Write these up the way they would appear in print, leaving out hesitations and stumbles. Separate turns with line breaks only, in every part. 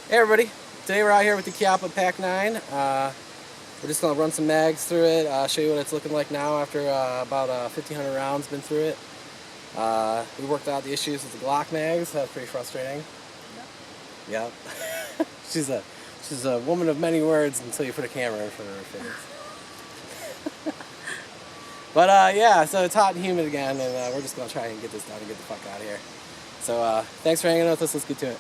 Hey everybody, today we're out here with the pak-9. We're just going to run some mags through it, show you what it's looking like now after about 1,500 rounds been through it. We worked out the issues with the Glock mags. That was pretty frustrating. Yep. she's a woman of many words until you put a camera in front of her face. But yeah, so it's hot and humid again, and we're just going to try and get this done and get the fuck out of here. So thanks for hanging with us. Let's get to it.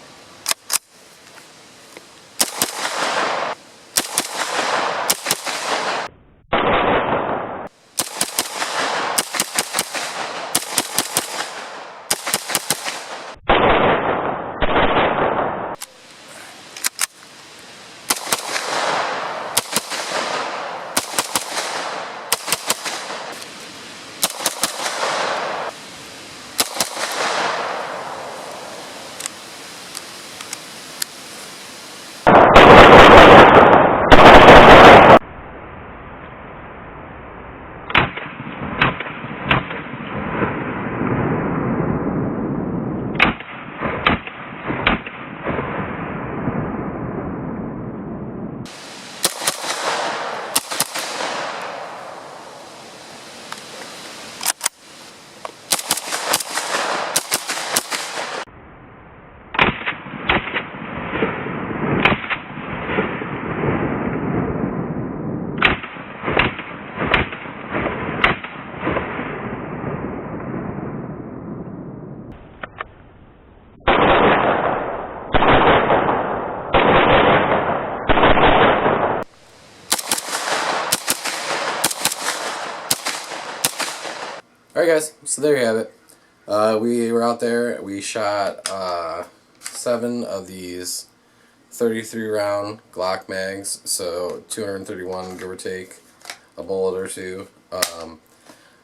Alright guys, so there you have it. We were out there, we shot 7 of these 33 round Glock mags, so 231 give or take, a bullet or two.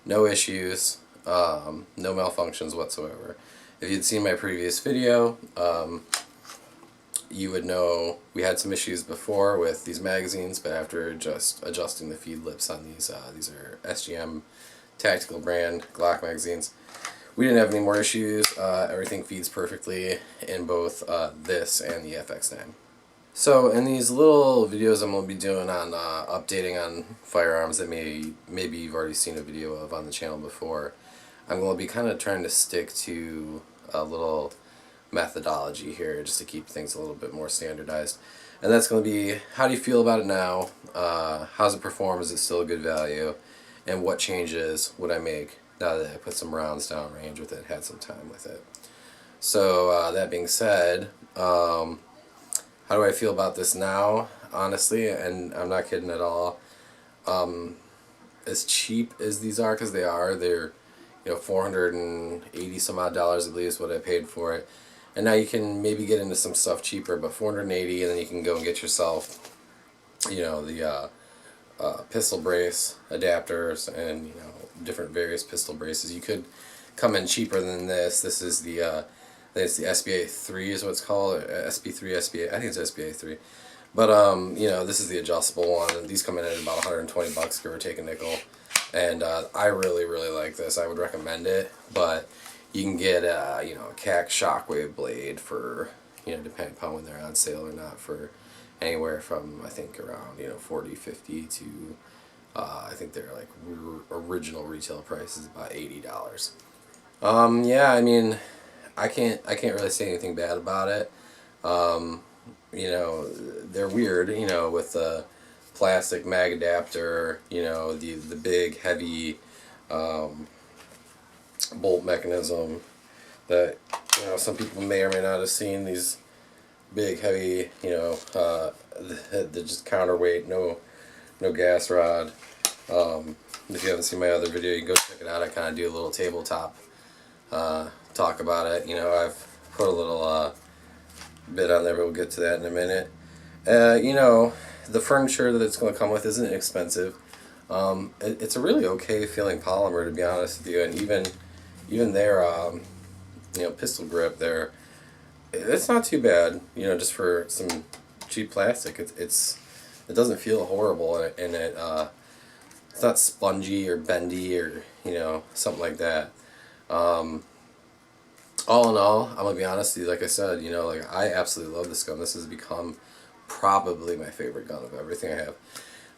No issues, no malfunctions whatsoever. If you'd seen my previous video, you would know we had some issues before with these magazines, but after just adjusting the feed lips on these are SGM tactical brand Glock magazines, we didn't have any more issues. Everything feeds perfectly in both this and the FX9. So in these little videos I'm going to be doing on updating on firearms that maybe you've already seen a video of on the channel before, I'm going to be kind of trying to stick to a little methodology here just to keep things a little bit more standardized. And that's going to be, how do you feel about it now? How's it perform? Is it still a good value? And what changes would I make now that I put some rounds down range with it, had some time with it. So that being said, how do I feel about this now? Honestly, and I'm not kidding at all, as cheap as these are, because they're $480 some odd, I believe is what I paid for it. And now you can maybe get into some stuff cheaper, but $480, and then you can go and get yourself, the pistol brace adapters and different various pistol braces. You could come in cheaper than this. This is the I think it's the SBA 3 is what it's called, SB3, SBA. I think it's SBA 3. But this is the adjustable one, and these come in at about 120 bucks, give or take a nickel. And I really like this. I would recommend it, but you can get a CAC Shockwave blade for depending upon when they're on sale or not, for anywhere from I think around $40, $50 to I think their like original retail price is about $80. Yeah, I mean, I can't really say anything bad about it. They're weird, with the plastic mag adapter, the big heavy bolt mechanism that some people may or may not have seen. These big heavy, the just counterweight, no gas rod. If you haven't seen my other video, you can go check it out. I kind of do a little tabletop talk about it. I've put a little bit on there, but we'll get to that in a minute. The furniture that it's going to come with isn't expensive. It's a really okay feeling polymer, to be honest with you, and even their pistol grip there, it's not too bad. Just for some cheap plastic, it doesn't feel horrible, and it's not spongy or bendy or something like that. All in all, I'm gonna be honest with you. Like I said, you know, like I absolutely love this gun. This has become probably my favorite gun of everything I have.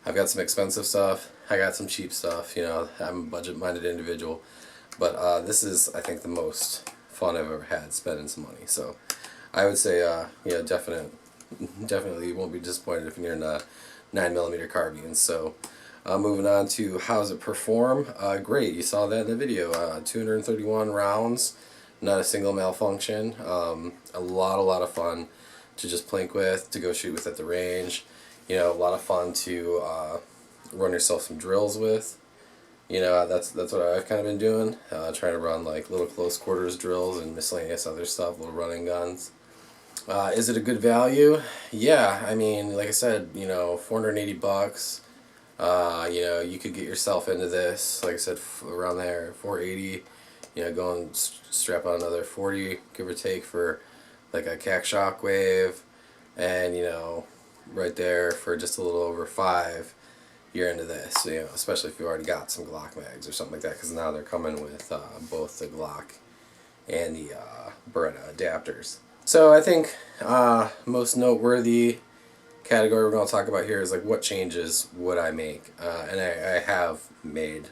I've got some expensive stuff. I got some cheap stuff. You know, I'm a budget-minded individual, but this is, I think, the most fun I've ever had spending some money. So, I would say, yeah, definitely, you won't be disappointed if you're in a 9mm carbines. So, moving on to how does it perform? Great. You saw that in the video. 231 rounds, not a single malfunction. A lot of fun to just plink with, to go shoot with at the range. You know, a lot of fun to run yourself some drills with. You know, that's what I've kind of been doing. Trying to run like little close quarters drills and miscellaneous other stuff, little running guns. Is it a good value? Yeah, I mean, like I said, you know, 480 bucks. You know, you could get yourself into this, like I said, around there, 480. You know, go and strap on another 40, give or take, for like a CAC shockwave, and you know, right there for just a little over 5, you're into this. You know, especially if you already got some Glock mags or something like that, because now they're coming with both the Glock and the Beretta adapters. So I think most noteworthy category we're going to talk about here is like what changes would I make, and I have made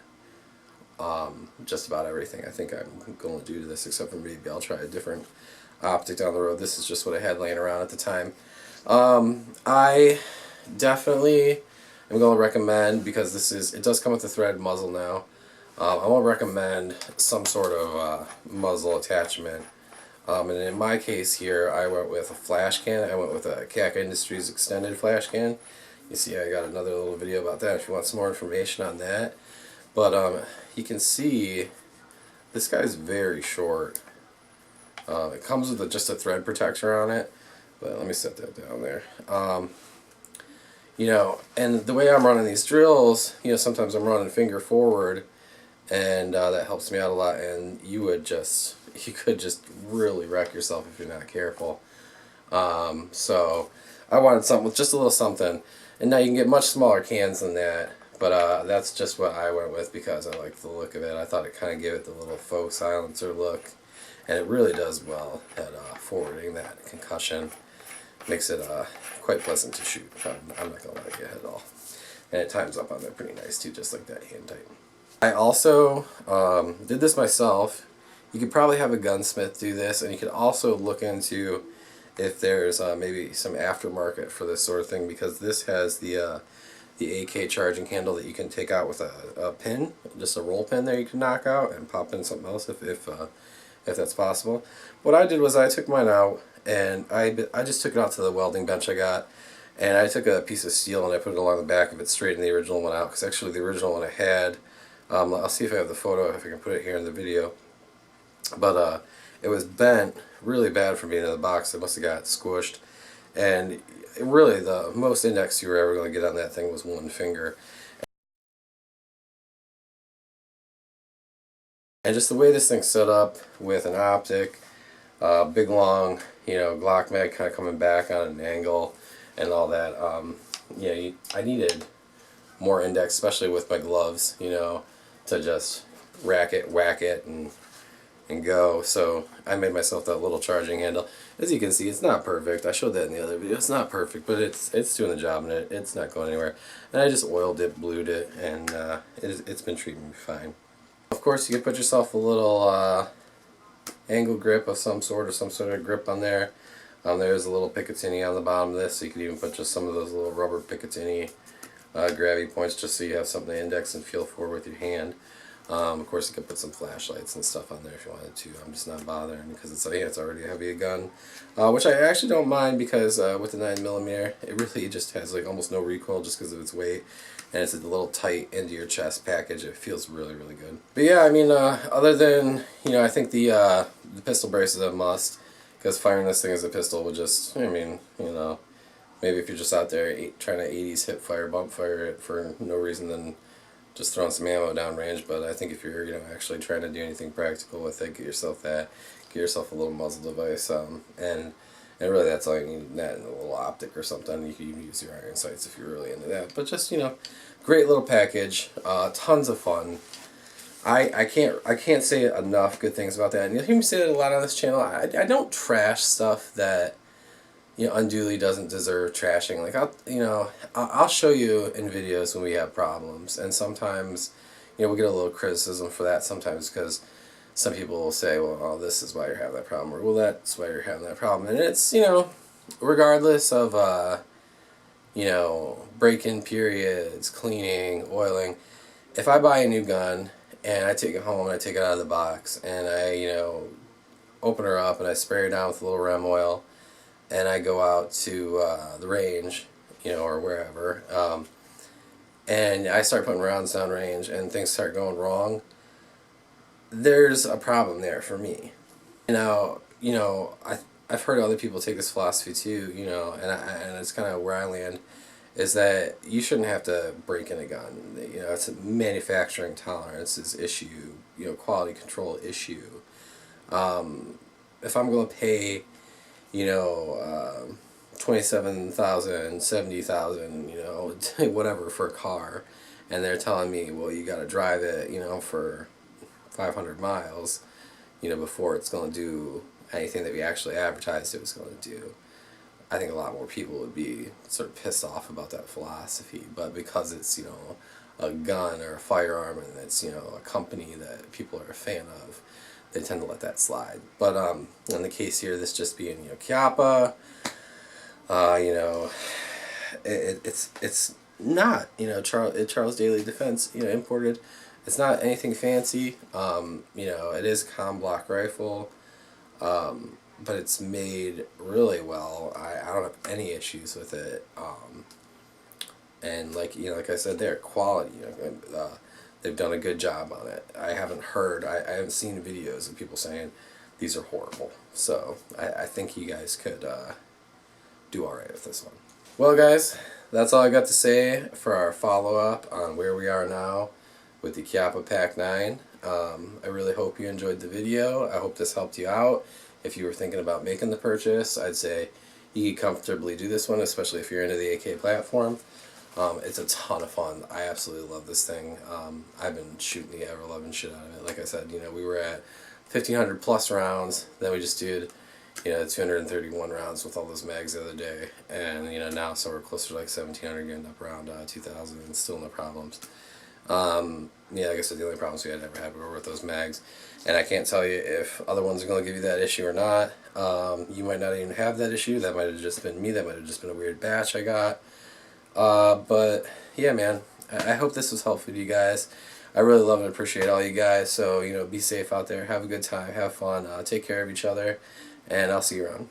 just about everything I think I'm going to do to this, except for maybe I'll try a different optic down the road. This is just what I had laying around at the time. I definitely am going to recommend, because it does come with a thread muzzle now. I want to recommend some sort of muzzle attachment. And in my case here, I went with a flash can. I went with a CAC Industries extended flash can. You see, I got another little video about that if you want some more information on that. But you can see this guy's very short. It comes with just a thread protector on it. But let me set that down there. You know, and the way I'm running these drills, you know, sometimes I'm running finger forward, and that helps me out a lot. And you could just really wreck yourself if you're not careful. So I wanted something with just a little something. And now you can get much smaller cans than that, but that's just what I went with because I liked the look of it. I thought it kind of gave it the little faux silencer look, and it really does well at forwarding that concussion. Makes it quite pleasant to shoot. I'm not going to let it get hit at all. And it times up on there pretty nice too, just like that hand tight. I also did this myself. You could probably have a gunsmith do this, and you could also look into if there's maybe some aftermarket for this sort of thing, because this has the AK charging handle that you can take out with a pin, just a roll pin there you can knock out and pop in something else if that's possible. What I did was I took mine out, and I just took it out to the welding bench I got, and I took a piece of steel and I put it along the back of it, straightened the original one out, because actually the original one I had, I'll see if I have the photo, if I can put it here in the video. But it was bent really bad from being in the box. It must have got squished, and really the most index you were ever going to get on that thing was 1 finger. And just the way this thing's set up with an optic, big long, you know, Glock mag kind of coming back on an angle and all that, yeah, I needed more index, especially with my gloves, you know, to just rack it, whack it, and go. So I made myself that little charging handle. As you can see, it's not perfect. I showed that in the other video. It's not perfect, but it's doing the job, and it's not going anywhere. And I just oiled it, blued it, and it's been treating me fine. Of course, you can put yourself a little angle grip of some sort, or some sort of grip on there. There's a little Picatinny on the bottom of this, so you could even put just some of those little rubber Picatinny gravity points, just so you have something to index and feel for with your hand. Of course, you could put some flashlights and stuff on there if you wanted to. I'm just not bothering because it's already a heavy gun, which I actually don't mind, because with the 9mm, it really just has like almost no recoil just because of its weight, and it's a little tight into your chest package. It feels really good. But yeah, I mean, other than, you know, I think the pistol brace is a must, because firing this thing as a pistol would just, I mean, you know, maybe if you're just out there trying to 80s hip fire, bump fire it for no reason, then just throwing some ammo down range. But I think if you're, you know, actually trying to do anything practical with it, get yourself a little muzzle device, and really that's all you need, that and a little optic or something. You can even use your iron sights if you're really into that. But just, you know, great little package, tons of fun. I can't say enough good things about that. And you hear me say it a lot on this channel. I don't trash stuff that, you know, unduly doesn't deserve trashing. Like I'll show you in videos when we have problems, and sometimes, you know, we'll get a little criticism for that sometimes because some people will say, well, oh, this is why you're having that problem, or well, that's why you're having that problem. And it's, you know, regardless of you know, break-in periods, cleaning, oiling. If I buy a new gun and I take it home and I take it out of the box and I, you know, open her up and I spray her down with a little rem oil and I go out to the range, you know, or wherever, and I start putting rounds down range and things start going wrong, there's a problem there for me. Now, you know, I've heard other people take this philosophy too, you know, and it's kind of where I land, is that you shouldn't have to break in a gun. You know, it's a manufacturing tolerances issue, you know, quality control issue. If I'm going to pay, you know, 27,000, 70,000, you know, whatever for a car, and they're telling me, well, you got to drive it, you know, for 500 miles, you know, before it's going to do anything that we actually advertised it was going to do. I think a lot more people would be sort of pissed off about that philosophy, but because it's, you know, a gun or a firearm and it's, you know, a company that people are a fan of, they tend to let that slide. But in the case here, this just being, you know, Chiappa, you know, it's not, you know, Charles Daly Defense, you know, imported. It's not anything fancy. You know, it is a comm block rifle, but it's made really well. I don't have any issues with it. And like, you know, like I said, they're quality. You know, they've done a good job on it. I haven't seen videos of people saying these are horrible. So I think you guys could do alright with this one. Well, guys, that's all I got to say for our follow-up on where we are now with the Chiappa pak-9. I really hope you enjoyed the video. I hope this helped you out. If you were thinking about making the purchase, I'd say you can comfortably do this one, especially if you're into the AK platform. It's a ton of fun. I absolutely love this thing. I've been shooting the ever-loving shit out of it. Like I said, you know, we were at 1,500 plus rounds. Then we just did, you know, 231 rounds with all those mags the other day. And, you know, now so we're closer to like 1,700, getting up around 2,000 and still no problems. Yeah, like I said, the only problems we had ever had were with those mags. And I can't tell you if other ones are going to give you that issue or not. You might not even have that issue. That might have just been me. That might have just been a weird batch I got. But yeah, man, I hope this was helpful to you guys. I really love and appreciate all you guys. So, you know, be safe out there. Have a good time. Have fun. Take care of each other. And I'll see you around.